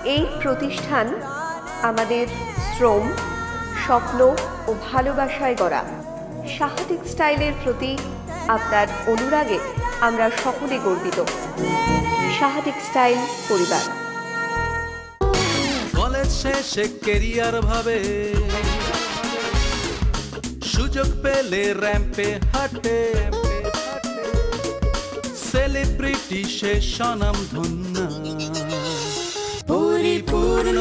এই প্রতিষ্ঠান আমাদের শ্রম, স্বপ্ন ও ভালোবাসায় গড়া। সাহা টেক্সটাইলের প্রতি আপনার অনুরাগে আমরা সকলে গর্বিত। সাহা টেক্সটাইল পরিবার। কলেজ শেষে কেরিয়ার ভাবে, সুযোগ পেলে র্যাম্পে হাঁটে, সেলিব্রিটি সে স্বনাম ধন্য পরিপূর্ণ।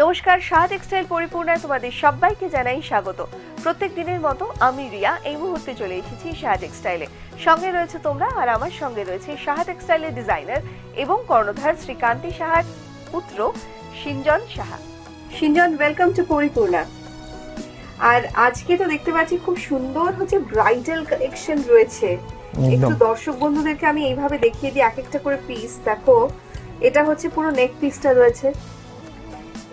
নমস্কার, সাহা টেক্সটাইল পরিপূর্ণায় তোমাদের সবাইকে জানাই স্বাগত। প্রত্যেক দিনের মতো আমি রিয়া এই মুহূর্তে চলে এসেছি সাহা টেক্সটাইলে। সঙ্গে রয়েছে তোমরা, আর আমার সঙ্গে রয়েছে সাহা টেক্সটাইলের ডিজাইনার এবং কর্ণধার শ্রীকান্তি সাহার পুত্র সিঞ্জন সাহা। Sinjan, welcome to Paripurna. আর আজকে তো দেখতে পাচ্ছি খুব সুন্দর হচ্ছে ব্রাইডাল কালেকশন রয়েছে। একটু দর্শক বন্ধুদেরকে আমি এইভাবে দেখিয়ে দিই এক একটা করে পিস। দেখো, এটা হচ্ছে পুরো নেক পিসটা রয়েছে।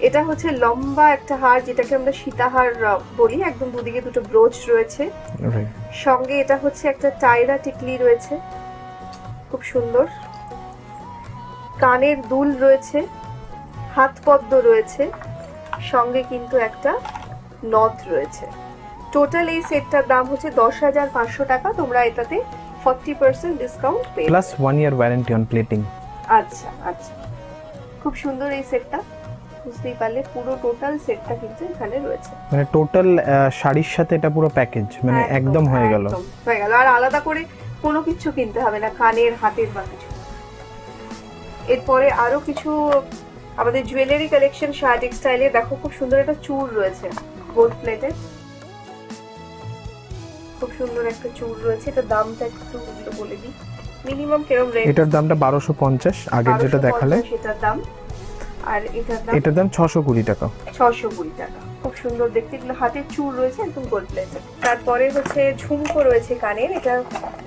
এটা হচ্ছে লম্বা একটা হার, যেটাকে আমরা সীতাহার বলি, একদম দুদিকে দুটো ব্রোচ রয়েছে। সঙ্গে এটা হচ্ছে একটা টায়রা টিকলি রয়েছে, খুব সুন্দর। কানের দুল রয়েছে, হাত পদ্ম রয়েছে, সঙ্গে কিন্তু একটা নথ রয়েছে। টোটাল এই সেটটার দাম হচ্ছে 10,500 টাকা। তোমরা এটাতে 40% ডিসকাউন্ট পেয়ে plus 1 year warranty on plating. আচ্ছা আচ্ছা, খুব সুন্দর এই সেটটা। বুঝতেই পারলে পুরো টোটাল সেটটা কিন্তু এখানে রয়েছে, মানে টোটাল শাড়ির সাথে এটা পুরো প্যাকেজ, মানে একদম হয়ে গেল। আর আলাদা করে কোনো কিছু কিনতে হবে না, কানের, হাতের বা কিছু। এরপরে আরো কিছু আমাদের জুয়েলারি কালেকশন সাহা টেক্সটাইলে। দেখো, খুব সুন্দর একটা চূড় রয়েছে, গোল্ড প্লেটেড। খুব সুন্দর একটা চূড় রয়েছে। এটা দামটা একটু বলে দিই, মিনিমাম কিরকম রেঞ্জ? এটার দামটা 1250, আগের যেটা দেখালে সেটার দাম। আর এটার দাম 620 টাকা। 620 টাকা। খুব সুন্দর দেখতে, এগুলো হাতের চূড় রয়েছে, একদম গোল্ড প্লেটেড। তারপরে হচ্ছে ঝুমকো রয়েছে কানের, এটা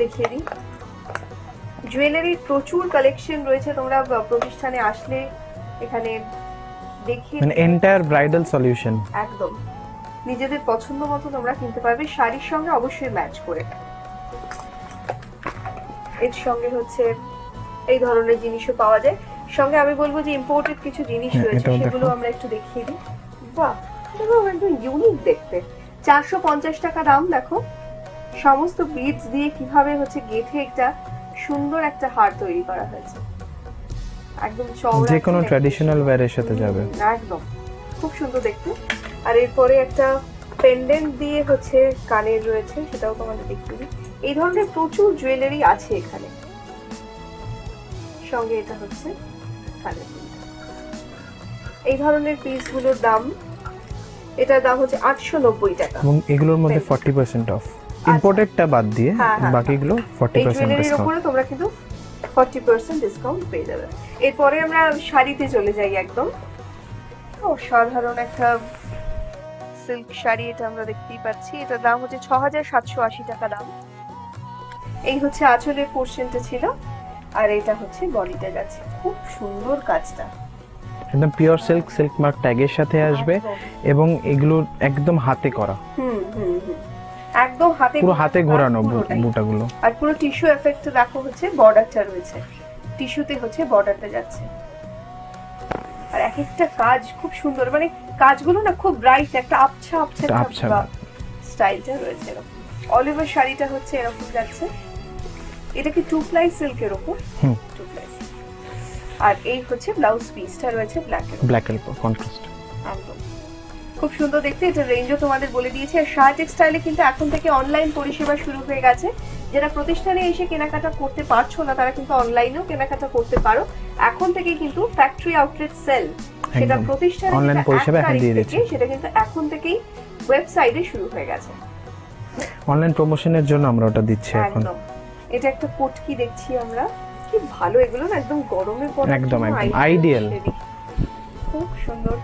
দেখিয়ে দিই। জুয়েলারির প্রচুর কালেকশন রয়েছে, তোমরা প্রতিষ্ঠানে আসলে এখানে দেখে মানে এন্টায়ার ব্রাইডাল সলিউশন একদম নিজেদের পছন্দ মতো তোমরা কিনতে পারবে, শাড়ির সঙ্গে অবশ্যই ম্যাচ করে। এর সঙ্গে হচ্ছে এই ধরনের জিনিসও পাওয়া যায়। সঙ্গে আমি বলবো যে ইম্পোর্টেড কিছু জিনিস রয়েছে, সেগুলো আমরা একটু দেখিয়ে দিই। বাহ, এটা একদম ইউনিক দেখতে। 450 টাকা দাম। দেখো, সমস্ত বিডস দিয়ে কিভাবে হচ্ছে গেথে একটা সুন্দর একটা হার তৈরি করা হয়েছে, একদম চওড়া, যে কোনো ট্র্যাডিশনাল ওয়্যারের সাথে যাবে, একদম খুব সুন্দর দেখতে। আর এরপরে একটা পেন্ডেন্ট দিয়ে হচ্ছে কানের রয়েছে, সেটাও তোমাদের দেখিয়ে দিই। এই ধরনের প্রচুর জুয়েলারি আছে এখানে। সঙ্গে এটা হচ্ছে কানের দুল। এই ধরনের পিসগুলোর দাম, এটার দাম হচ্ছে 890 টাকা। এবং এগুলোর মধ্যে 40% অফ, ইম্পোর্টেডটা বাদ দিয়ে বাকিগুলো 40% ডিসকাউন্ট। তোমরা কিন্তু 40% ডিসকাউন্ট পেয়ে যাবে। এরপরে আমরা শাড়িতে চলে যাই। একদম অসাধারণ একটা সিল্ক শাড়ি, এটা আমরা দেখতেই পাচ্ছি। এটার দাম হচ্ছে 6,780 টাকা দাম। এই হচ্ছে আঁচলের পোরশনটা ছিল, আর এটা হচ্ছে বডিটা যাচ্ছে। খুব সুন্দর কাজটা, একদম পিওর সিল্ক, সিল্ক মার্ক ট্যাগের সাথে আসবে, এবং এগুলো একদম হাতে করা, একদম হাতে, পুরো হাতে ঘোরানো বুটাগুলো। আর পুরো টিস্যু এফেক্ট দেখো, হচ্ছে বর্ডারটা রয়েছে, টিস্যুতে হচ্ছে বর্ডারটা যাচ্ছে। আর এক একটা কাজ খুব সুন্দর, মানে কাজগুলো না খুব ব্রাইট, একটা আবছা আবছা স্টাইলটা রয়েছে এরকম। অল ওভার শাড়িটা হচ্ছে এরকম যাচ্ছে। এটা কি 2 প্লাই সিল্কের উপর, 2 প্লাই। আর এই হচ্ছে ব্লাউজ পিসটা রয়েছে ব্ল্যাক এর উপর কন্ট্রাস্ট, একদম খুব সুন্দর দেখতে। এটা রেঞ্জও তোমাদের বলে দিয়েছে। আর সাহা টেক্সটাইলে কিন্তু এখন থেকে অনলাইন পরিষেবা শুরু হয়ে গেছে। যারা প্রতিষ্ঠানে এসে কেনাকাটা করতে পারছো না, তারা কিন্তু অনলাইনেও কেনাকাটা করতে পারো। এখন থেকে কিন্তু ফ্যাক্টরি আউটলেট সেল, সেটা প্রতিষ্ঠানে অনলাইন পরিষেবা এখন দিয়ে দিচ্ছে, সেটা কিন্তু এখন থেকেই ওয়েবসাইটে শুরু হয়ে গেছে। অনলাইন প্রমোশনের জন্য আমরা ওটা দিচ্ছি এখন। এটা একটা পটকি দেখছি আমরা, কি ভালো। এগুলো না একদম গরমে পরার একদম আইডিয়াল, খুব সুন্দর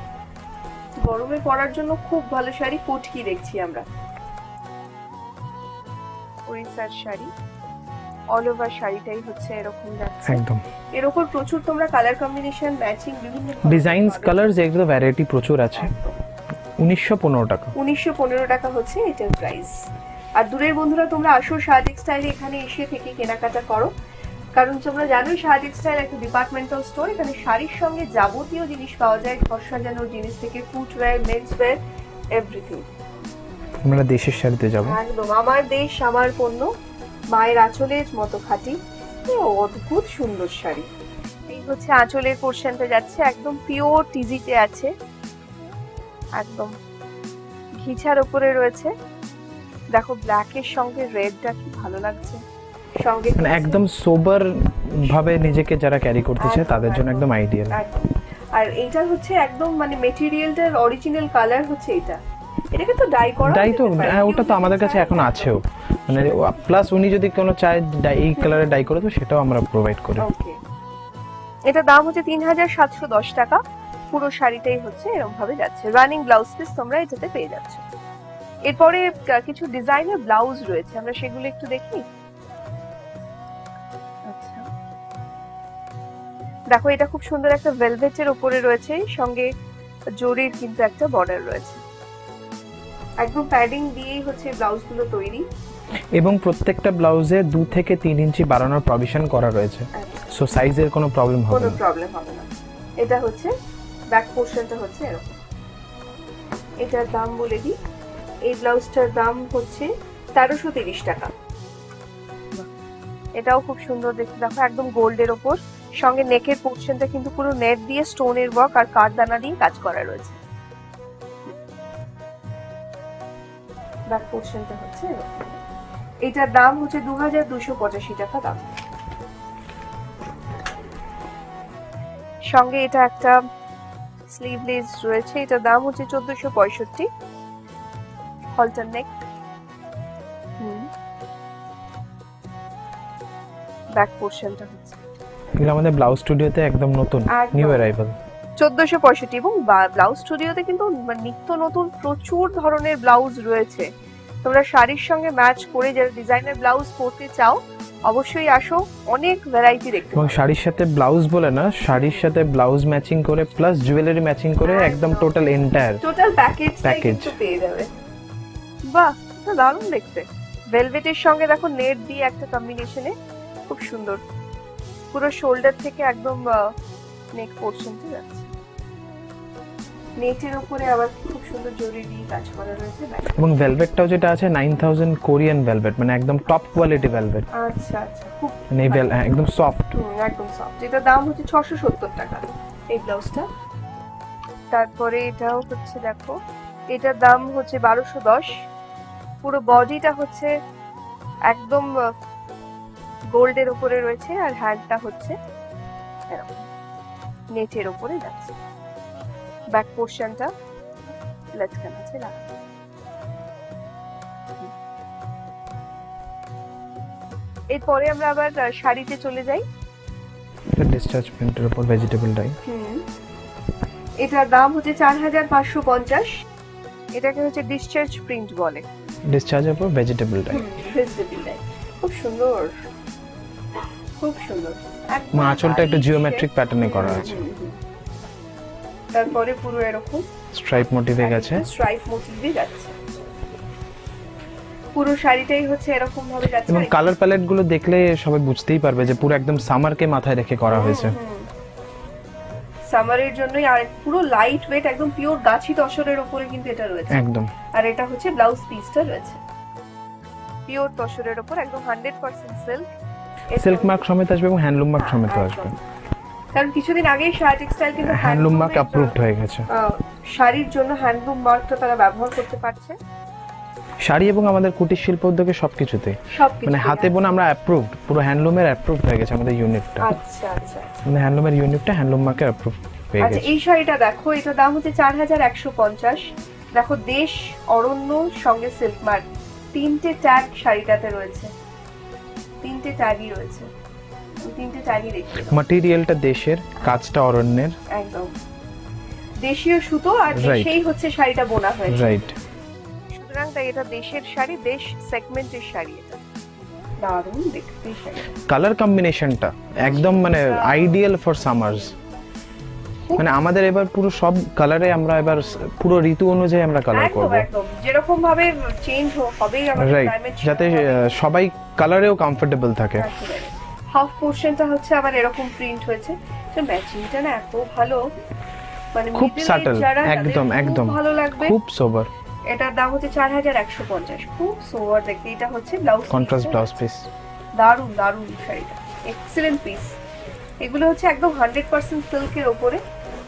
গরমে পরার জন্য খুব ভালো শাড়ি। পটকি দেখছি আমরা, ওড়িশার শাড়ি, অল ওভার শাড়িটাই হচ্ছে এরকম যাচ্ছে। একদম এর উপর প্রচুর তোমরা কালার কম্বিনেশন, ম্যাচিং, বিভিন্ন ডিজাইনস, কালারস, এগুলো ভ্যারাইটি প্রচুর আছে। 1915 টাকা। 1915 টাকা হচ্ছে এটার প্রাইস। আর দূরের বন্ধুরা তোমরা আসো শাহ টেক্সটাইলে, এখানে এসে থেকে কেনাকাটা করো, কারণ তোমরা জানোই শাহ টেক্সটাইল একটা ডিপার্টমেন্টাল স্টোর। এখানে শাড়ির সঙ্গে যাবতীয় জিনিস পাওয়া যায়, ঘর সাজানোর জিনিস থেকে ফুটওয়্যার, মেন্সওয়্যার, এভরিথিং। আমরা দেশের শাড়িতে যাব। একদম আমার দেশ আমার পণ্য, মায়ের আঁচলের মতো খাঁটি, কি অদ্ভুত সুন্দর শাড়ি। এই হচ্ছে আঁচলের পোর্শনটা যাচ্ছে, একদম পিওর টিজিতে আছে, একদম ঘিচার উপরে রয়েছে। দেখো ব্ল্যাকের সঙ্গে রেডটা কি ভালো লাগছে, সঙ্গে মানে একদম সোবার ভাবে নিজেকে যারা ক্যারি করতে চায় তাদের জন্য একদম আইডিয়াল। একদম। আর এইটা হচ্ছে একদম মানে মেটেরিয়ালটার অরিজিনাল কালার হচ্ছে এটা। এটাকে তো ডাই করা ডাই তো, যেতে পারে। হ্যাঁ, ওটা তো আমাদের কাছে এখন আছেও, মানে প্লাস উনি যদি কোনো চায় এই কালারে ডাই করে তো সেটাও আমরা প্রোভাইড করি। ওকে, এটা দাম হচ্ছে 3710 টাকা। পুরো শাড়িটাই হচ্ছে এরকম ভাবে যাচ্ছে, রানিং ব্লাউজ পিস তোমরা এটাতে পেয়ে যাচ্ছ। এরপরে কিছু ডিজাইনার ব্লাউজ রয়েছে, আমরা সেগুলো একটু দেখি। আচ্ছা, দেখো এটা খুব সুন্দর একটা ভেলভেটের উপরে রয়েছে, সঙ্গে জরির কিন্তু একটা বর্ডার রয়েছে। একদম প্যাডিং দিয়েই হচ্ছে ব্লাউজ গুলো তৈরি, এবং প্রত্যেকটা ব্লাউজে 2 থেকে 3 ইঞ্চি বাড়ানোর প্রভিশন করা রয়েছে, সো সাইজের কোনো প্রবলেম হবে কোনো না। প্রবলেম হবে না। এটা হচ্ছে ব্যাক পোর্শনটা হচ্ছে এরকম। এটার দাম বলে দিই, এই ব্লাউজটার দাম হচ্ছে 1330 টাকা। এটাও খুব সুন্দর দেখতে, দেখো একদম গোল্ডের ওপর, সঙ্গে নেকের পোর্শনটা কিন্তু পুরো নেট দিয়ে স্টোনের ওয়ার্ক আর কাঠদানা দিয়ে কাজ করা রয়েছে। ব্যাক পোর্শনটা হচ্ছে এরকম। এটার দাম হচ্ছে 2285 টাকা দাম। সঙ্গে এটা একটা স্লিভলেস রয়েছে, এটার দাম হচ্ছে 1465। হলটার নেক, ব্যাক পোর্শনটা হচ্ছে এগুলো আমাদের ব্লাউজ স্টুডিওতে একদম নতুন, একদম। New arrival. 1465। এবং ব্লাউজ স্টুডিওতে কিন্তু নিত্য নতুন প্রচুর ধরনের ব্লাউজ রয়েছে, তোমরা শাড়ির সঙ্গে ম্যাচ করে যারা ডিজাইনার ব্লাউজ পরতে চাও অবশ্যই আসো, অনেক ভ্যারাইটি দেখতে এবং পাবে। শাড়ির সাথে ব্লাউজ বলে না, শাড়ির সাথে ব্লাউজ ম্যাচিং করে প্লাস জুয়েলারি ম্যাচিং করে একদম টোটাল এন্টায়ার টোটাল প্যাকেজ কিন্তু পেয়ে যাবে। বাহ, এটা দারুণ দেখতে। ভেলভেটের সঙ্গে দেখো নেট দিয়ে একটা কম্বিনেশনে, খুব সুন্দর। পুরো শোল্ডার থেকে একদম নেক পোর্শনটা যাচ্ছে, নেটের উপরে আবার খুব সুন্দর জরি দিয়ে কাজ করা রয়েছে। এবং ভেলভেটটাও যেটা আছে 9000 কোরিয়ান ভেলভেট, মানে একদম টপ কোয়ালিটি ভেলভেট, আচ্ছা আচ্ছা, খুব মানে একদম সফট। একদম সফট। এটার দাম হচ্ছে 670 টাকা এই ব্লাউজটা। তারপরে এটাও হচ্ছে দেখো, এটার দাম হচ্ছে 1210। পুরো বডিটা হচ্ছে একদম গোল্ডের উপরে রয়েছে, আর হ্যান্ডটা হচ্ছে এরকম নেটের উপরে যাচ্ছে। ব্যাক পোর্শনটা লটকান আছে লাগানো। এরপরে আমরা আবার শাড়িতে চলে যাই। ডিসচার্জ প্রিন্টের উপর ভেজিটেবল ডাই। এটার দাম হচ্ছে 4550। এটাকে হচ্ছে ডিসচার্জ প্রিন্ট বলে। ডিসচার্জের উপর ভেজিটেবল ডাই। ভেজিটেবল ডাই, খুব সুন্দর, খুব সুন্দর। আঁচলটা একটু জিওমেট্রিক প্যাটার্নে করা আছে, তারপরে পুরো এরকম স্ট্রাইপ মোটিভে গেছে, স্ট্রাইপ মোটিভে যাচ্ছে। পুরো শাড়িটাই হচ্ছে এরকম ভাবে যাচ্ছে। এবং কালার প্যালেট গুলো দেখলে সবাই বুঝতেই পারবে যে পুরো একদম সামারকে মাথায় রেখে করা হয়েছে। সামারের জন্যই, আর পুরো লাইট ওয়েট, একদম পিওর গাছি তসরের উপরে কিন্তু এটা রয়েছে একদম। আর এটা হচ্ছে ব্লাউজ পিসটা রয়েছে পিওর তসরের উপর, একদম 100% সিল্ক। সিল্ক মার্ক সমেত আসবে এবং হ্যান্ডলুম মার্ক সমেত আসবে, কারণ কিছুদিন আগেই শাহ টেক্সটাইল কিন্তু হ্যান্ডলুম মার্ক অ্যাপ্রুভড হয়ে গেছে। শাড়ির জন্য হ্যান্ডলুম মার্কটা তারা ব্যবহার করতে পারছে শাড়ি এবং আমাদের কুটির শিল্প উদ্যোগে সবকিছুতে, সবকিছু, মানে হাতে বোনা আমরা অ্যাপ্রুভড, পুরো হ্যান্ডলুমের অ্যাপ্রুভড হয়ে গেছে আমাদের ইউনিটটা। আচ্ছা আচ্ছা, মানে হ্যান্ডলুমের ইউনিটটা হ্যান্ডলুম মার্কের অ্যাপ্রুভ পেয়ে আচ্ছা। গেছে। এই শাড়িটা দেখো, এটা দাম হচ্ছে 4150। দেখো দেশ, অরণ্য, সঙ্গে সিল্ক মার্ক, তিনটে ট্যাগ শাড়িটাতে রয়েছে, তিনটে ট্যাগই রয়েছে, তিনটে ট্যাগই দেখতে পাবো। ম্যাটেরিয়ালটা দেশের, কাজটা অরণ্যের, একদম দেশীয় সুতো, আর Right. সেই হচ্ছে শাড়িটা বোনা হয়েছে। রাইট। সুতরাং তাই এটা দেশের শাড়ি, দেশ সেগমেন্টের শাড়ি। এটা দারুণ দেখতে শাড়ি। কালার কম্বিনেশনটা একদম মানে আইডিয়াল ফর সামার্স। মানে আমাদের এবার পুরো সব কালারে আমরা এবার পুরো ঋতু অনুযায়ী আমরা কালার একদম করব, একদম যেরকম ভাবে চেঞ্জ হবেই আমাদের রাইট, ক্লাইমেট, যাতে সবাই কালারেও কমফোর্টেবল থাকে। হাফ পোর্শনটা হচ্ছে আবার এরকম প্রিন্ট হয়েছে, তো ম্যাচিংটা না এত ভালো, মানে খুব middle age সাটল, যারা, একদম তাদের খুব একদম ভালো লাগবে। খুব সোবার। এটার দাম হচ্ছে 4150, খুব সোবার দেখতে। এটা হচ্ছে ব্লাউজ, কন্ট্রাস্ট ব্লাউজ পিস, দারুন দারুন শাড়িটা, এক্সিলেন্ট পিস। এগুলো হচ্ছে একদম 100% সিল্কের ওপরে।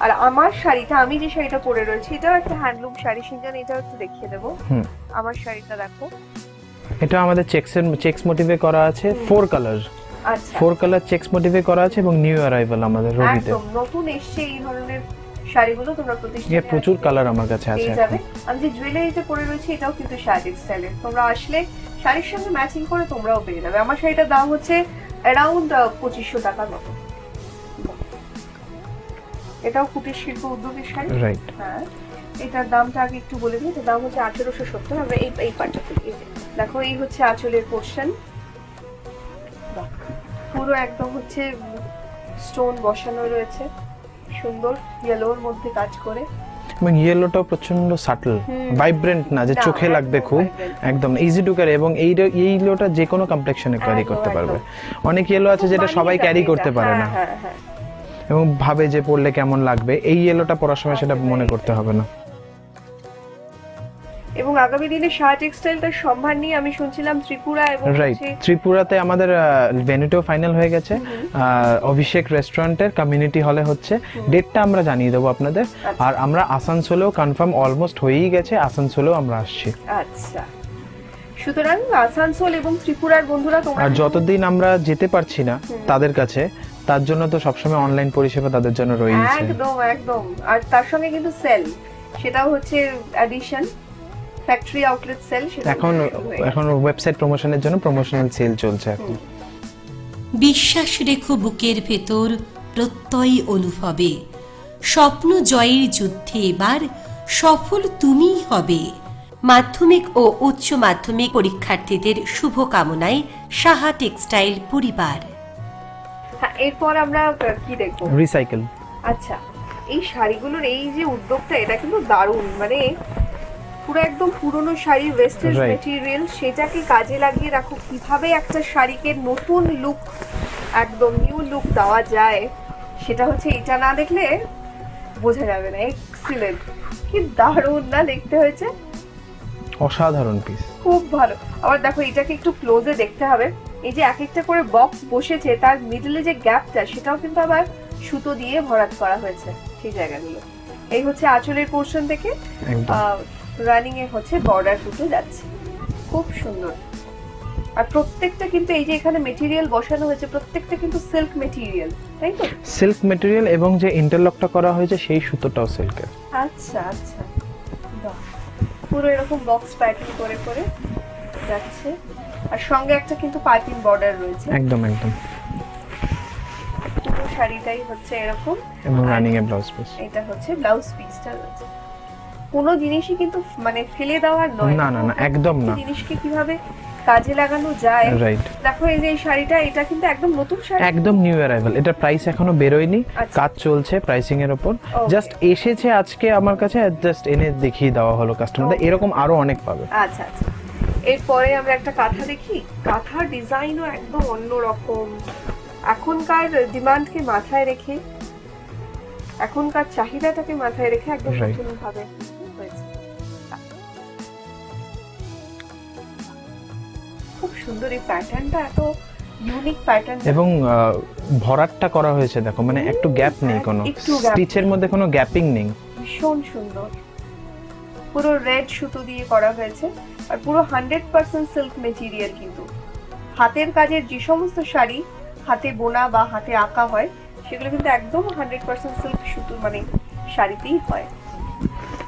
আর আমার শাড়িটা, আমি যে শাড়িটা পরে রয়েছি, এটাও একটা হ্যান্ডলুম শাড়ি, সিনজান এটাও একটু দেখিয়ে দেবো। আমার শাড়িটা দেখো, এটা আমাদের চেক্স মোটিভে করা আছে, 4 কালার, আচ্ছা 4 কালার চেক্স মোটিভে করা আছে এবং নিউ অ্যারাইভাল আমাদের রবিতে। একদম নতুন এসছে এই ধরনের শাড়িগুলো, তোমরা এর প্রতিষ্ঠানে প্রচুর কালার আমার কাছে আছে পেয়ে এখন। যাবে। আমি যে জুয়েলারিটা পরে রয়েছি এটাও কিন্তু শাড়ি স্টাইলের, তোমরা আসলে শাড়ির সঙ্গে ম্যাচিং করে তোমরাও পেয়ে যাবে। আমার শাড়িটার দাম হচ্ছে অ্যারাউন্ড 2500 টাকার মতো। এটাও কুটির শিল্প উদ্যোগের শাড়ি, রাইট। হ্যাঁ এটার দামটা আগে একটু বলে দিই। এটার দাম হচ্ছে 1870। আমরা এই পার্টটা থেকে, এই যে দেখো, এই হচ্ছে আঁচলের পোর্শন, পুরো একদম হচ্ছে স্টোন বসানো রয়েছে, সুন্দর ইয়েলোর মধ্যে কাজ করে। এবং ইয়েলোটাও প্রচন্ড সাটল, ভাইব্রেন্ট না যে না, চোখে লাগবে একদম খুব, vibrant। একদম ইজি টু ক্যারি। এবং এই ইয়েলোটা যে কোনো কমপ্লেক্সনে ক্যারি একদম, করতে পারবে। একদম। অনেক ইয়েলো আছে যেটা খুব সবাই মানিয়ে ক্যারি যাবে করতে এটা, পারে না, হ্যাঁ হ্যাঁ। এবং ভাবে যে পরলে কেমন লাগবে। এই ইয়েলোটা পরার সময় সেটা মনে করতে হবে না। এবং আগামী দিনে শাহ টেক্সটাইলটার সম্ভার নিয়ে আমি শুনছিলাম ত্রিপুরা এবং রাইট, ত্রিপুরাতে আমাদের ভেন্যুটাও ফাইনাল হয়ে গেছে, অভিষেক রেস্টুরেন্টের কমিউনিটি হলে হচ্ছে। ডেটটা আমরা জানিয়ে দেবো আপনাদের। আর আমরা আসানসোলেও কনফার্ম অলমোস্ট হয়েই গেছে, আসানসোলেও আমরা আসছি। আচ্ছা, সুতরাং আসানসোল এবং ত্রিপুরার বন্ধুরা তোমরা আর যতদিন আমরা যেতে পারছি না তাদের কাছে, তার জন্য তো সবসময় অনলাইন পরিষেবা তাদের জন্য রয়েছে। একদম একদম। আর তার সঙ্গে কিন্তু সেল, সেটাও হচ্ছে অ্যাডিশন, ফ্যাক্টরি আউটলেট সেল, সেটা এখন ওয়েবসাইট প্রমোশনের জন্য প্রমোশনাল সেল চলছে এখন। বিশ্বাস রেখো বুকের ভেতর প্রত্যয় অনুভবে, স্বপ্ন জয়ের যুদ্ধে এবার সফল তুমিই হবে। মাধ্যমিক ও উচ্চ মাধ্যমিক পরীক্ষার্থীদের শুভকামনায় সাহা টেক্সটাইল পরিবার। হ্যাঁ, এরপর আমরা কি দেখবো? রিসাইকেল। আচ্ছা, এই শাড়িগুলোর এই যে উদ্যোগটা, এটা কিন্তু দারুণ। মানে পুরো একদম পুরনো শাড়ি, ওয়েস্টার্ন Right. মেটেরিয়াল, সেটাকে কাজে লাগিয়ে রাখো কিভাবে একটা শাড়িকে নতুন লুক, একদম নিউ লুক দেওয়া যায়, সেটা হচ্ছে এটা না দেখলে বোঝা যাবে না। এক্সিলেন্ট, কি দারুণ না দেখতে হয়েছে, অসাধারণ পিস। খুব ভালো। আবার দেখো, এটাকে একটু ক্লোজে দেখতে হবে। এই যে এক একটা করে বক্স বসেছে, তার মিডলে যে গ্যাপটা, সেটাও কিন্তু আবার সুতো দিয়ে ভরাট করা হয়েছে সেই জায়গাগুলো। এই হচ্ছে আঁচলের পোর্শন থেকে একদম রানিং এ হচ্ছে বর্ডার দুটো যাচ্ছে, খুব সুন্দর। আর প্রত্যেকটা কিন্তু এই যে এখানে মেটেরিয়াল বসানো হয়েছে, প্রত্যেকটা কিন্তু সিল্ক মেটেরিয়াল, তাই তো? সিল্ক মেটেরিয়াল, এবং যে ইন্টারলকটা করা হয়েছে সেই সুতোটাও সিল্কের। আচ্ছা আচ্ছা, বাহ, পুরো এরকম বক্স প্যাটার্ন করে করে যাচ্ছে। আর সঙ্গে একটা কিন্তু পাইপিং বর্ডার রয়েছে, একদম একদম। পুরো শাড়িটাই হচ্ছে এরকম। এবং আর রানিং এ ব্লাউজ পিস। এটা হচ্ছে ব্লাউজ পিসটা রয়েছে। কোনো জিনিসই কিন্তু মানে ফেলে দেওয়ার নয়, না, না, না, একদম না। জিনিসকে কিভাবে কাজে লাগানো যায়। রাইট। দেখো এই যে এই শাড়িটা, এটা কিন্তু একদম নতুন শাড়ি, একদম নিউ অ্যারাইভাল। এটা প্রাইস এখনো বেরোয়নি, আচ্ছা। কাজ চলছে প্রাইসিং এর উপর। জাস্ট এসেছে আজকে আমার কাছে, জাস্ট এনে দেখিয়ে দেওয়া হলো কাস্টমারদের। Okay. এরকম আরো অনেক পাবে। আচ্ছা আচ্ছা। এরপরে আমরা একটা কাঁথা দেখি। কাঁথার ডিজাইনও একদম অন্যরকম, এখনকার ডিমান্ডকে মাথায় রেখে, এখনকার চাহিদাটাকে মাথায় রেখে একদম Right. নতুন ভাবে হয়েছে। খুব সুন্দর এই প্যাটার্নটা, এত ইউনিক প্যাটার্ন। এবং ভরাটটা করা হয়েছে দেখো, মানে একটু গ্যাপ নেই, কোনো একটু gap স্টিচের মধ্যে কোনো গ্যাপিং নেই। ভীষণ সুন্দর, পুরো রেড সুতো দিয়ে করা হয়েছে। আর পুরো 100% সিল্ক মেটেরিয়াল। কিন্তু হাতের কাজের যে সমস্ত শাড়ি হাতে বোনা বা হাতে আঁকা হয়, সেগুলো কিন্তু একদম 100% সিল্ক সুতো মানে শাড়িতেই হয়।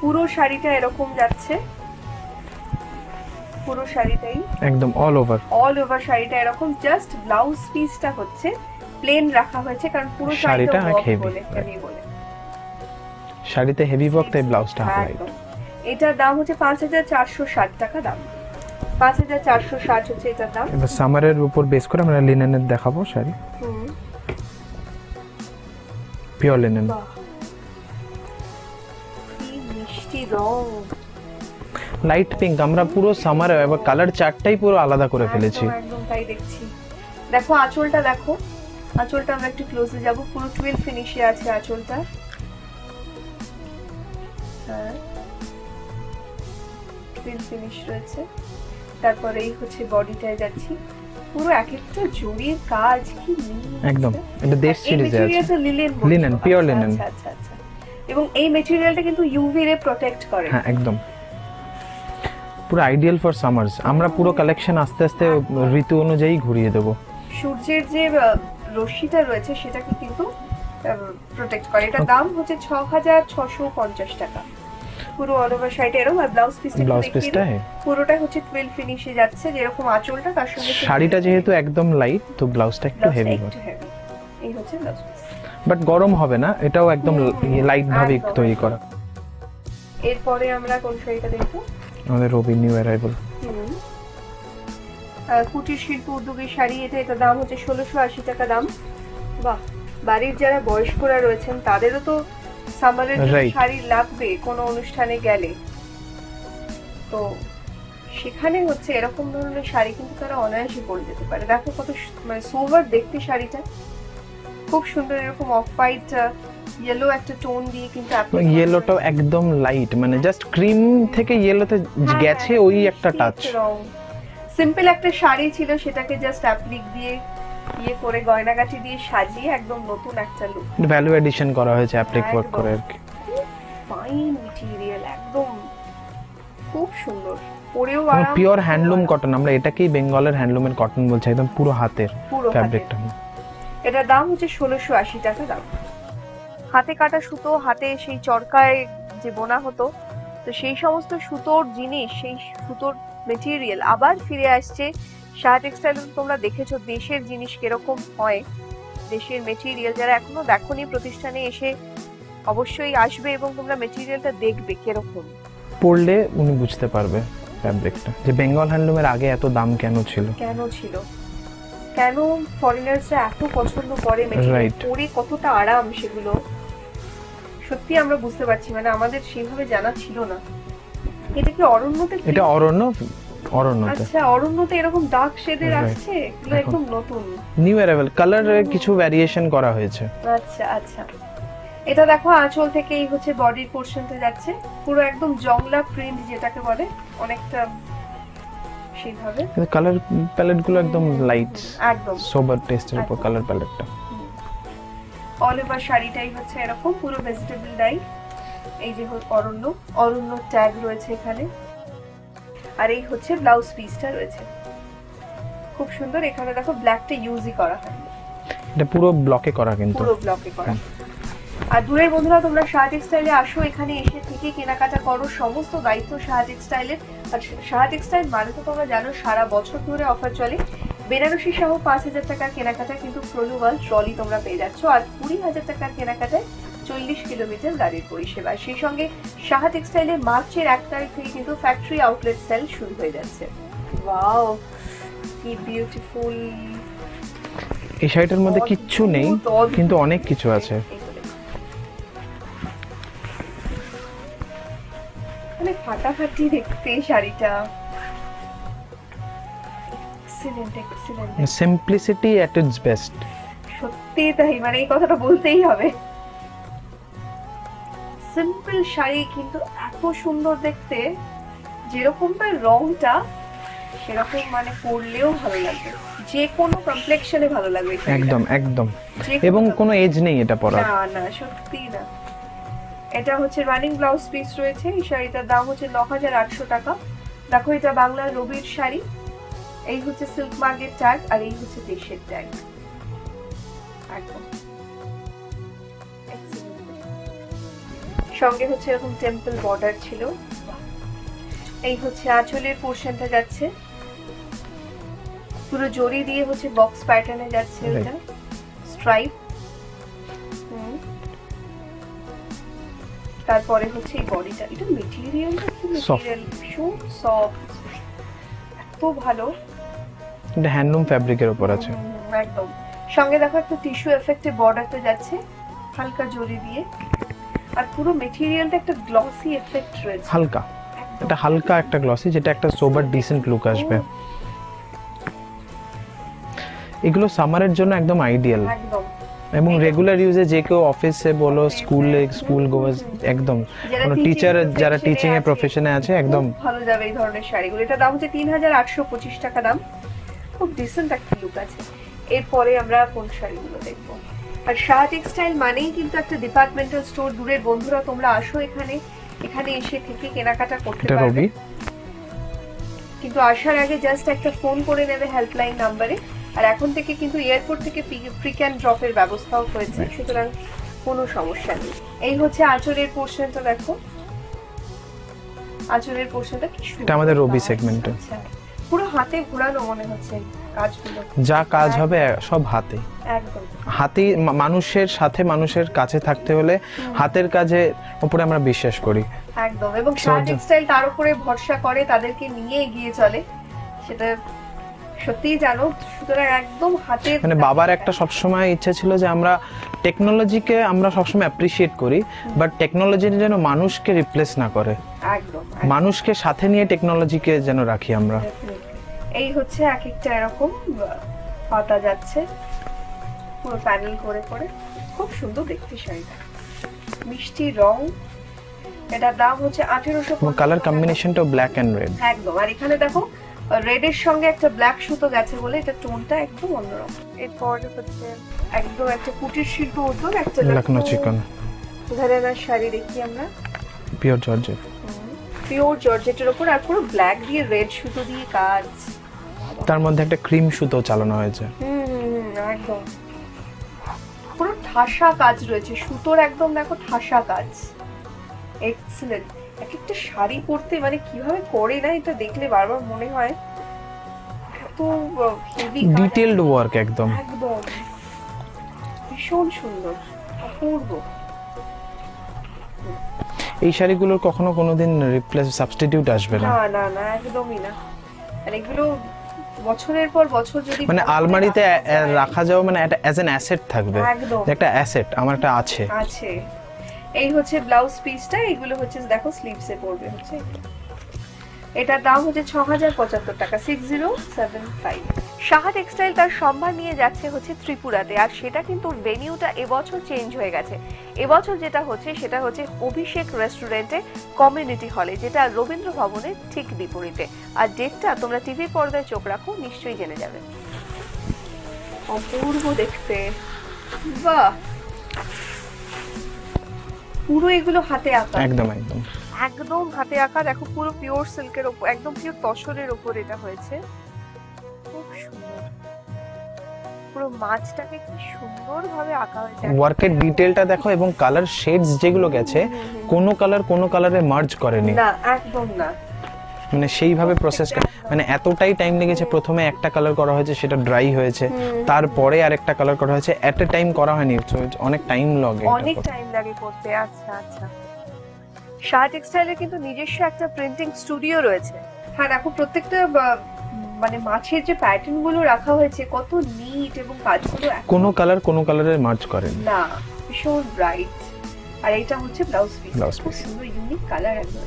পুরো শাড়িটা এরকম যাচ্ছে, পুরো শাড়িটাই একদম অল ওভার শাড়িটা এরকম। জাস্ট ব্লাউজ পিসটা হচ্ছে প্লেন রাখা হয়েছে, কারণ পুরো শাড়িটা শাড়িটা heavy, বলে হেভি বলে। শাড়িতে হেভি ওয়ার্ক, তাই ব্লাউজটা হ্যাঁ, হাইলাইট। একদম। এটার দাম হচ্ছে 5460 টাকা দাম, 5460 হচ্ছে এটার দাম। এবার সামারের উপর বেস করে আমরা লিনেনের দেখাবো শাড়ি, হুম, পিওর লিনেন। বাহ, রং, লাইট পিঙ্ক, আমরা পুরো সামার এবার কালার চার্টটাই পুরো আলাদা করে ফেলেছি। একদম একদম তাই দেখছি। দেখো আঁচলটা, দেখো আঁচলটা আমরা একটু ক্লোজে যাব, পুরো টুয়েল ফিনিশে আছে আঁচলটা। হ্যাঁ, টুয়েল ফিনিশ রয়েছে। তারপরে এই হচ্ছে বডিটায় যাচ্ছি, পুরো এক একটা জরির কাজ, কি neat। একদম, এটা দেশ এই সিরিজে আছে। মেটেরিয়ালটা লিনেন, Linen, pure linen। আচ্ছা আচ্ছা আচ্ছা। এবং এই মেটেরিয়ালটা কিন্তু ইউভি রে প্রোটেক্ট করে। হ্যাঁ একদম, পুরো আইডিয়াল ফর সামার্স। আমরা পুরো কালেকশন আস্তে আস্তে ঋতু অনুযায়ী ঘুরিয়ে দেব। সূর্যের যে রশ্মিটা রয়েছে সেটাকে কিন্তু প্রোটেক্ট করে। এটা দাম হচ্ছে 6650 টাকা, পুরো অল ওভার শাড়িটা এরকম। আর ব্লাউজ পিসটা, ব্লাউজ পিসটা পুরোটা হচ্ছে 12 ফিনিশে যাচ্ছে, যেরকম আঁচলটা তার সঙ্গে শাড়িটা যেহেতু একদম লাইট, তো ব্লাউজটা একটু হেভি হবে। এই হচ্ছে ব্লাউজ পিস। বাট গরম হবে না, এটাও একদম লাইট ভাবে একদম, তৈরি করা। এরপরে আমরা কোন শাড়িটা দেখবো? আমাদের রবি নিউ অ্যারাইভাল, কুটির শিল্প উদ্যোগের শাড়ি। এটা দাম হচ্ছে 1680 টাকা দাম। বাহ, বাড়ির যারা বয়স্করা রয়েছেন তাদেরও তো সামারের Right. শাড়ি লাগবে কোনো অনুষ্ঠানে গেলে, তো সেখানে হচ্ছে এরকম ধরনের শাড়ি কিন্তু তারা অনায়াসে পরে যেতে পারে। দেখো কত মানে সোভার দেখতে শাড়িটা, খুব সুন্দর। এরকম অফ হোয়াইট ইয়েলো একটা টোন দিয়ে কিন্তু ইয়েলোটাও একদম লাইট, মানে জাস্ট ক্রিম থেকে ইয়েলোতে গেছে ওই একটা টাচ। সিম্পল একটা শাড়ি ছিল, সেটাকে জাস্ট অ্যাপ্লিক দিয়ে ইয়ে করে গয়নাগাটি দিয়ে সাজিয়ে একদম নতুন একটা লুক, ভ্যালু এডিশন করা হয়েছে অ্যাপ্লিক ওয়ার্ক করে আর কি। ফাইন মেটেরিয়াল, একদম খুব সুন্দর। পরেও পিওর হ্যান্ডলুম কটন, আমরা এটাকেই বেঙ্গলের হ্যান্ডলুমের কটন বলছি, একদম পুরো হাতের পুরো ফ্যাব্রিকটা। এটার দাম হচ্ছে 1680 টাকা দাম। হাতে কাটা সুতো, হাতে সেই চরকায় যে বোনা হতো, তো সেই সমস্ত সুতোর জিনিস, সেই সুতোর মেটেরিয়াল আবার ফিরে আসছে শাহ টেক্সটাইল। তোমরা দেখেছো দেশের জিনিস কিরকম হয়, দেশের মেটেরিয়াল। যারা এখনো দেখোনি প্রতিষ্ঠানে এসে অবশ্যই আসবে এবং তোমরা মেটেরিয়ালটা দেখবে কিরকম। পরলে উনি বুঝতে পারবে ফ্যাব্রিকটা, যে বেঙ্গল হ্যান্ডলুমের আগে এত দাম কেন ছিল, কেন ফরেনার্সরা এত পছন্দ করে মেটেরিয়াল, Right. পরে কতটা আরাম, সেগুলো সত্যি আমরা বুঝতে পারছি, মানে আমাদের সেভাবে জানা ছিল না। এটা কি অরণ্যতে? এটা অরণ্যতে। আচ্ছা, অরণ্যতে এরকম ডার্ক শেডের Right. আসছে, এগুলো একদম নতুন। নিউ অ্যারাইভাল, কালারে কিছু ভ্যারিয়েশন করা হয়েছে। আচ্ছা আচ্ছা, এটা দেখো আঁচল থেকে এই হচ্ছে বডির পোরশনতে যাচ্ছে, পুরো একদম জংলা প্রিন্ট যেটাকে বলে, অনেকটা সেইভাবে। কালার প্যালেট গুলো একদম লাইট, একদম সোবার টেস্টের উপর কালার প্যালেটটা। অল ওভার শাড়িটাই হচ্ছে এরকম পুরো ভেজিটেবল ডাই। এই যে অরণ্য ট্যাগ রয়েছে এখানে, আর এই হচ্ছে ব্লাউজ পিসটা রয়েছে, খুব সুন্দর। এখানে দেখো ব্ল্যাকটা ইউজই করা হয়, এটা পুরো ব্লকে করা, কিন্তু পুরো ব্লকে করা। আর দূরের বন্ধুরা, তোমরা শাহ টেক্সটাইলে আসো, এখানে এসে থেকে কেনাকাটা করো, সমস্ত দায়িত্ব শাহ টেক্সটাইলের। আর শাহ টেক্সটাইল মানে তো তোমরা জানো সারা বছর ধরে অফার চলে। বেনারসি সহ 5000 টাকার কেনাকাটা কিন্তু প্রলুওয়াল ট্রলি তোমরা পেয়ে যাচ্ছ, আর 20000 টাকার কেনাকাটায় 40 কিলোমিটার গাড়ির পরিষেবা। সেই সঙ্গে শাহ টেক্সটাইলে মার্চের 1 তারিখ থেকে কিন্তু ফ্যাক্টরি আউটলেট সেল শুরু হয়ে যাচ্ছে। ওয়াও, কি বিউটিফুল! এই শাড়িটার মধ্যে কিচ্ছু নেই, কিন্তু অনেক কিছু আছে। মানে ফাটাফাটি দেখতে শাড়িটা, excellent excellent, simplicity at it's best. সত্যি তাই, মানে এই কথাটা বলতেই হবে। সিম্পল শাড়ি কিন্তু এত সুন্দর দেখতে, যেরকম তার রংটা সেরকম, মানে পরলেও ভালো লাগবে, যে কোনো কমপ্লেক্সনে ভালো লাগবে। একদম একদম, এবং কোনো এজ নেই এটা পরার। না না, সত্যি না। এটা হচ্ছে রানিং ব্লাউজ পিস রয়েছে, এই শাড়িটার দাম হচ্ছে 9800 টাকা। দেখো, এটা বাংলার রবির শাড়ি, এই হচ্ছে সিল্ক মার্কের ট্যাগ, আর এই হচ্ছে দেশের ট্যাগ। একদম সঙ্গে হচ্ছে এরকম টেম্পল বর্ডার ছিল। এই হচ্ছে আঁচলের পোরশনটা যাচ্ছে, পুরো জড়ি দিয়ে হচ্ছে বক্স প্যাটার্নে যাচ্ছে, এটা স্ট্রাইপ। তারপরে হচ্ছে এই বডিটা, এটা মেটেরিয়ালটা কি মেটেরিয়াল, ভীষণ সফট, এত ভালো। এটা হ্যান্ডলুম ফ্যাব্রিকের উপর আছে একদম। সঙ্গে দেখো একটা টিস্যু এফেক্টে বর্ডারটা যাচ্ছে হালকা জড়ি দিয়ে, আর পুরো মেটেরিয়ালটা একটা গ্লসি এফেক্ট রয়েছে। হালকা, এটা হালকা একটা গ্লসি, যেটা একটা সোবার ডিসেন্ট লুক আসবে। এগুলো সামারের জন্য একদম আইডিয়াল, একদম। এবং রেগুলার ইউজে যে কেউ অফিসে বলো, স্কুল গোয়ার্স, একদম কোনো টিচার যারা টিচিং এর প্রফেশনে আছে একদম খুব ভালো যাবে এই ধরনের শাড়িগুলো। এটা দাম হচ্ছে 3825 টাকা দাম। খুব ডিসেন্ট একটা লুক আছে। এরপরে আমরা কোন শাড়িগুলো দেখবো? আর শাহ টেক্সটাইল মানেই কিন্তু একটা ডিপার্টমেন্টাল স্টোর। দূরের বন্ধুরা তোমরা আসো এখানে, এখানে এসে থেকে কেনাকাটা করতে এটা পারবে। রবি। কিন্তু আসার আগে জাস্ট একটা ফোন করে নেবে হেল্পলাইন নাম্বারে। আর এখন থেকে কিন্তু এয়ারপোর্ট থেকে পিক অ্যান্ড ড্রপের ব্যবস্থাও হয়েছে, সুতরাং কোনো সমস্যা নেই। এই হচ্ছে আঁচলের পোর্শনটা, দেখো আঁচলের পোর্শনটা কি সুন্দর। এটা আমাদের রবি সেগমেন্টে। আচ্ছা, পুরো হাতে ঘোরানো মনে হচ্ছে কাজগুলো। যা কাজ হবে সব হাতে। একদম হাতি মানুষের সাথে, মানুষের কাছে থাকতে হলে হাতের কাজের উপরে আমরা বিশ্বাস করি। একদম। এবং শাহ টেক্সটাইল তার উপরে ভরসা করে, তাদেরকে নিয়ে এগিয়ে চলে, সেটা সত্যিই জানো। সুতরাং একদম হাতে, মানে বাবার একটা সবসময় ইচ্ছা ছিল যে আমরা টেকনোলজিকে আমরা সবসময় অ্যাপ্রিসিয়েট করি, বাট টেকনোলজি যেন মানুষকে রিপ্লেস না করে, একদম মানুষকে সাথে নিয়ে টেকনোলজিকে যেন রাখি আমরা। এই হচ্ছে এক একটা এরকম পাতা যাচ্ছে পুরো প্যানেল করে করে। খুব সুন্দর দেখতে শাড়িটা, মিষ্টি রং। এটার দাম হচ্ছে 1850। কালার কম্বিনেশনটাও ব্ল্যাক এন্ড রেড। একদম। আর এখানে দেখো রেডের সঙ্গে একটা ব্ল্যাক সুতো গেছে বলে এটা টোনটা একদম অন্যরকম। এরপর হচ্ছে একদম একটা কুটির শিল্প উদ্যোগ, একটা লখনৌ চিকন ঘরানার শাড়ি দেখি আমরা, পিওর জর্জেট। পিওর জর্জেটের উপর আর পুরো ব্ল্যাক দিয়ে রেড সুতো দিয়ে কাজ। তার মধ্যে একটা ক্রিম সুতো চালানো হয়েছে। একদম পুরো ঠাসা কাজ রয়েছে সুতোর, একদম দেখো ঠাসা কাজ। এক্সেলেন্ট। এক একটা শাড়ি পরতে মানে কিভাবে করে না, এটা দেখলে বারবার মনে হয় এত হেভি ডিটেইলড ওয়ার্ক একদম। একদম ভীষণ সুন্দর, অপূর্ব। এই শাড়িগুলোর কখনো কোনোদিন রিপ্লেস সাবস্টিটিউট আসবে না। না না না, একদমই না। আর এগুলো বছরের পর বছর যদি মানে আলমারিতে রাখা যাও, মানে এটা অ্যাজ অ্যান অ্যাসেট থাকবে, একদম একটা অ্যাসেট আমার একটা আছে। আছে। এই হচ্ছে ব্লাউজ পিসটা, এগুলো হচ্ছে দেখো স্লিভসে পড়বে হচ্ছে। এটার দাম হচ্ছে 6075 টাকা, 6075। শাহ টেক্সটাইল তার সম্ভার নিয়ে যাচ্ছে হচ্ছে ত্রিপুরাতে, আর সেটা কিন্তু ভেনিউটা এবছর চেঞ্জ হয়ে গেছে। এবছর যেটা হচ্ছে সেটা হচ্ছে অভিষেক রেস্টুরেন্টে কমিউনিটি হলে, যেটা রবীন্দ্র ভবনের ঠিক বিপরীতে। আর ডেটটা তোমরা টিভি পর্দায় চোখ রাখো, নিশ্চয়ই জেনে যাবে। অপূর্ব দেখতে, বাহ। পুরো এগুলো হাতে আঁকা, একদম একদম একদম হাতে আঁকা। দেখো পুরো পিওর সিল্কের উপর, একদম পিওর তসরের উপর এটা হয়েছে। খুব সুন্দর, পুরো মাছটাকে কি সুন্দর ভাবে আঁকা হয়েছে। ওয়ার্কের ডিটেইলটা দেখো, এবং কালার শেডস যেগুলো গেছে, কোনো কালারে মার্জ করেনি না, একদম না। মানে সেইভাবে প্রসেস, মানে এতটাই টাইম লেগেছে। প্রথমে একটা কালার করা হয়েছে, সেটা ড্রাই হয়েছে, তারপরে আরেকটা কালার করা হয়েছে, এট এ টাইম করা হয়নি, অনেক টাইম লাগে, অনেক টাইম লাগে করতে। আচ্ছা আচ্ছা। শাহ টেক্সটাইলের কিন্তু নিজস্ব একটা প্রিন্টিং স্টুডিও রয়েছে। হ্যাঁ দেখো প্রত্যেকটা মানে মাছের যে প্যাটার্ন গুলো রাখা হয়েছে কত নিট, এবং কাজগুলো কোনো কালারে মার্জ করেনি না, ভীষণ ব্রাইট। আর এইটা হচ্ছে ব্লাউজ পিস, ব্লাউজ খুব পিস। সুন্দর ইউনিক কালার একদম।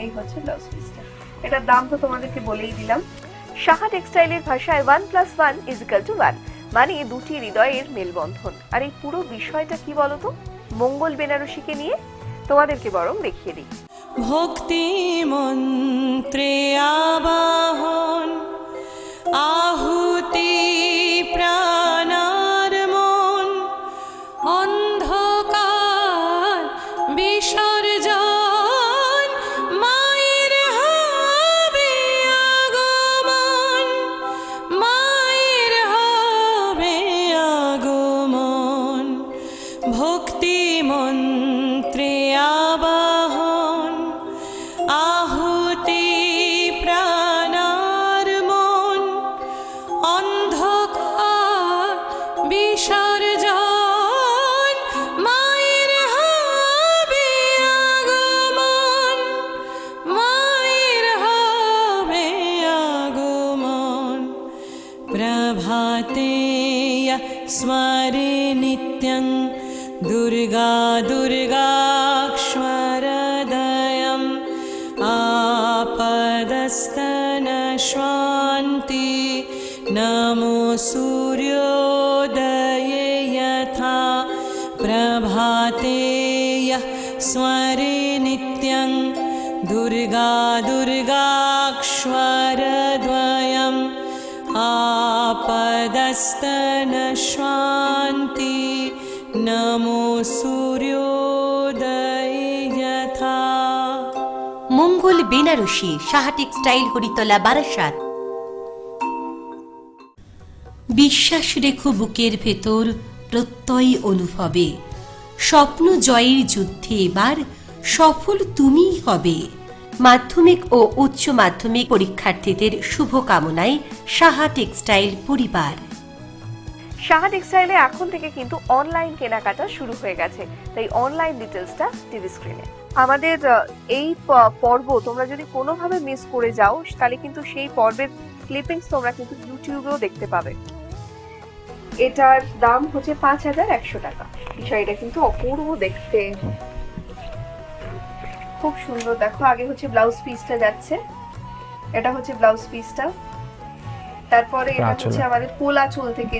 এই হচ্ছে ব্লাউজ পিসটা। এটার দাম তো তোমাদেরকে বলেই দিলাম। শাহ টেক্সটাইলের ভাষায় 1+1=1, মানে দুটি হৃদয়ের মেলবন্ধন। আর এই পুরো বিষয়টা কি বলতো, মঙ্গল বেনারসিকে নিয়ে তোমাদেরকে বরং দেখিয়ে দিই। ভক্তি মন্ত্রে আবাহন আহুতি প্রাণার মন অন্ধকার বিসর্জন মায়ের হবে আগমন, মায়ের হবে আগমন। ভক্তি মন্ত্রে আবাহন আহুতি প্রাণার মন অন্ধকার বিসর্জন মায়ের হবে আগমন, মায়ের হবে আগমন। প্রভাতে স্মরে নিত্যং दुर्गा दुर्गाक्षरदयम् आपदस्तनश्वान्ति नमो सूर्योदये यथा प्रभाते यः स्वरे नित्यं दुर्गा दुर्गाक्षरद्वयम् आपदस्तनश्वान्ति नमो सूर्योदये यथा। মঙ্গল বেনারসি, সাহা টেক্সটাইল, হরিতলা, বারাসাত। বিশ্বাস রেখো বুকের ভেতর, প্রত্যয় অনুভবে, স্বপ্ন জয়ের যুদ্ধে এবার সফল তুমিই হবে। মাধ্যমিক ও উচ্চ মাধ্যমিক পরীক্ষার্থীদের শুভকামনায় সাহা টেক্সটাইল পরিবার। সাহা টেক্সটাইলে এখন থেকে কিন্তু অনলাইন কেনাকাটা শুরু হয়ে গেছে, তাই অনলাইন ডিটেলসটা টিভি স্ক্রিনে। আমাদের এই পর্ব তোমরা যদি কোনোভাবে মিস করে যাও তাহলে কিন্তু সেই পর্বের ক্লিপিংস তোমরা কিন্তু ইউটিউবেও দেখতে পাবে। এটার দাম হচ্ছে 5100 টাকা। শাড়িটা কিন্তু অপূর্ব দেখতে, খুব সুন্দর। দেখো আগে হচ্ছে ব্লাউজ পিসটা যাচ্ছে, এটা হচ্ছে ব্লাউজ পিসটা, তারপরে এটা হচ্ছে আমাদের পোলা চুল থেকে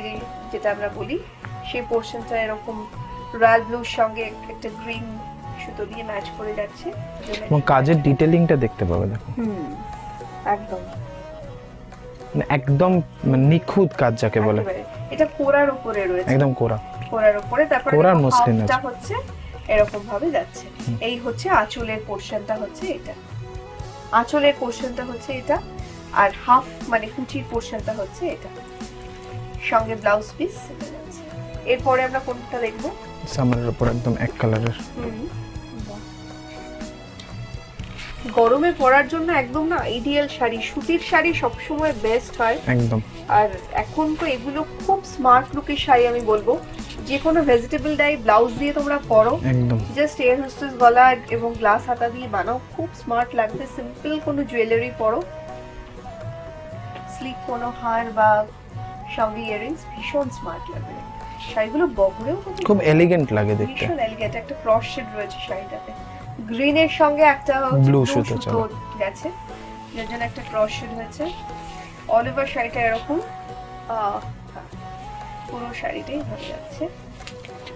যেটা আমরা বলি সেই পোরশনটা এরকম রয়্যাল ব্লুর সঙ্গে একটা গ্রিন সুতো দিয়ে ম্যাচ করে যাচ্ছে এবং কাজের ডিটেইলিংটা দেখতে পাবে। দেখো একদম একদম নিখুঁত কাজ যাকে বলে। এটা কোরার উপরে রয়েছে, একদম কোরা, কোরার উপরে। তারপরে কোরার মসলিন এটা হচ্ছে এরকম ভাবে যাচ্ছে। এই হচ্ছে আঁচলের পোরশনটা হচ্ছে এটা, আঁচলের পোরশনটা হচ্ছে এটা, আর হাফ মানে কুচির পোরশনটা হচ্ছে এটা, সঙ্গে ব্লাউজ পিস যাচ্ছে। এরপরে আমরা কোনটা দেখবো? সামারের উপর একদম এক কালারের। গরমে পরার জন্য একদম না আইডিয়াল শাড়ি। সুতির শাড়ি সবসময় বেস্ট হয় একদম। আর এখন তো এগুলো খুব স্মার্ট লুকের শাড়ি আমি বলবো। যে কোনো ভেজিটেবল ডাই ব্লাউজ দিয়ে তোমরা পরো, একদম জাস্ট এয়ার হোস্টেস গলা এবং গ্লাস হাতা দিয়ে বানাও, খুব স্মার্ট লাগবে। সিম্পল কোনো জুয়েলারি পরো, স্লিক কোনো হার বা সঙ্গে ইয়াররিংস, ভীষণ স্মার্ট লাগবে। শাড়িগুলো বহরেও খুব এলিগেন্ট লাগে দেখতে, ভীষণ এলিগেন্ট। একটা ক্রস শেড রয়েছে শাড়িটাতে, গ্রিনের সঙ্গে একটা ব্লু সুতো গেছে, যার জন্য একটা ক্রস শেড হয়েছে। অল ওভার শাড়িটা এরকম, পুরো শাড়িটাই ভালো যাচ্ছে।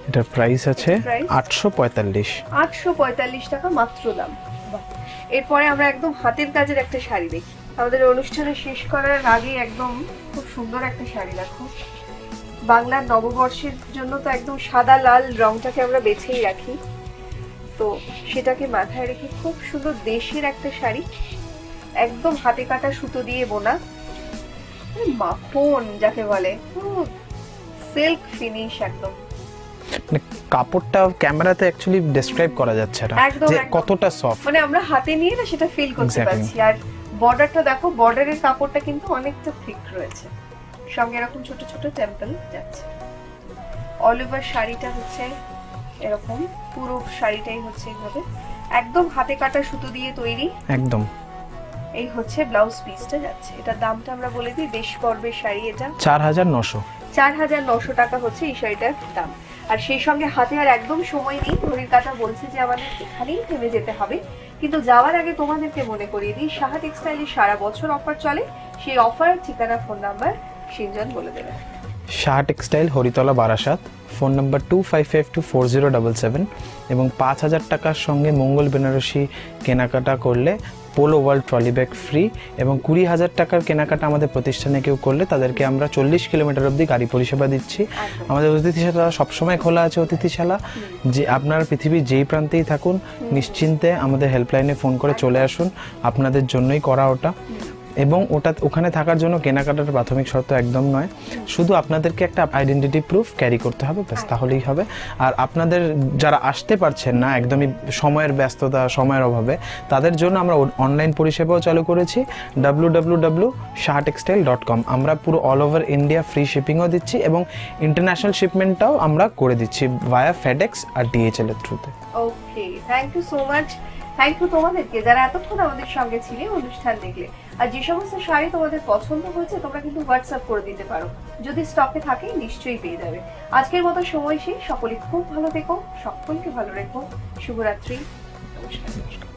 এটার প্রাইস আছে 845 টাকা মাত্র দাম। এরপরে আমরা একদম হাতের কাজের একটা শাড়ি দেখি। আমাদের অনুষ্ঠানে শেষ করার আগে একদম খুব সুন্দর একটা শাড়ি দেখো। বাংলার নববর্ষের জন্য তো একদম সাদা লাল রংটাকে আমরা বেছেই রাখি, তো সেটাকে মাথায় রেখে খুব সুন্দর দেশের একটা শাড়ি, একদম হাতে কাটা সুতো দিয়ে বোনা, মাখন যাকে বলে, সিল্ক ফিনিশ একদম। মানে কাপড়টা ক্যামেরাতে অ্যাকচুয়ালি ডেসক্রাইব করা যাচ্ছে না যে কতটা সফট, মানে আমরা হাতে নিয়ে না সেটা ফিল করতে পারছি। আর বর্ডারটা দেখো, বর্ডারের কাপড়টা কিন্তু অনেকটা থিক রয়েছে, সঙ্গে এরকম ছোট ছোট টেম্পল যাচ্ছে। অল ওভার শাড়িটা হচ্ছে এরকম, পুরো শাড়িটাই হচ্ছে এইভাবে একদম হাতে কাটা সুতো দিয়ে তৈরি একদম। এই হচ্ছে ব্লাউজ পিসটা যাচ্ছে। এটার দামটা আমরা বলে দিই, দেশ পর্বের শাড়ি, এটা 4900 টাকা হচ্ছে এই শাড়িটার দাম। আর সেই সঙ্গে হাতে আর একদম সময় নেই, ঘড়ির কাঁটা বলছে যে আমাদের এখানেই থেমে যেতে হবে, কিন্তু যাওয়ার আগে তোমাদেরকে মনে করিয়ে দিই সাহা টেক্সটাইলে সারা বছর অফার চলে। সেই অফার, ঠিকানা, ফোন নাম্বার সিনজন বলে দেবে। Saha textile, Haritala, Barasat. Phone number 25524077 এবং 5000 টাকার সঙ্গে মঙ্গল বেনারসি কেনাকাটা করলে polo world trolley bag free, এবং 20000 টাকার কেনাকাটা আমাদের প্রতিষ্ঠানে কেউ করলে তাদেরকে আমরা 40 কিলোমিটার অবধি গাড়ি পরিষেবা দিচ্ছি। আমাদের অতিথিশালা সবসময় খোলা আছে। অতিথিশালা যে আপনার পৃথিবীর যেই প্রান্তেই থাকুন নিশ্চিন্তে আমাদের হেল্পলাইনে ফোন করে চলে আসুন, আপনাদের জন্যই করা ওটা। এবং ওখানে থাকার জন্য কেনাকাটার প্রাথমিক শর্ত একদম নয়, শুধু আপনাদেরকে একটা আইডেন্টিটি প্রুফ ক্যারি করতে হবে, ব্যাস, তাহলেই হবে। আর আপনাদের যারা আসতে পারছেন না একদমই সময়ের ব্যস্ততা, সময়ের অভাবে, তাদের জন্য আমরা অনলাইন পরিষেবাও চালু করেছি, www.shahatextile.com। আমরা পুরো অল ওভার ইন্ডিয়া ফ্রি শিপিংও দিচ্ছি এবং ইন্টারন্যাশনাল শিপমেন্টটাও আমরা করে দিচ্ছি ভায়া ফেডেক্স আর DHL এর থ্রুতে। Okay, thank you so much. Thank you তোমাদেরকে যারা এতক্ষণ আমাদের সঙ্গে ছিলে, অনুষ্ঠান দেখলে। আর যে সমস্ত শাড়ি তোমাদের পছন্দ হয়েছে তোমরা কিন্তু হোয়াটসঅ্যাপ করে দিতে পারো, যদি স্টকে থাকে নিশ্চয়ই পেয়ে যাবে। আজকের মতো সময় শেষ, সকলে খুব ভালো থেকো, সকলকে ভালো রেখো, শুভরাত্রি, নমস্কার।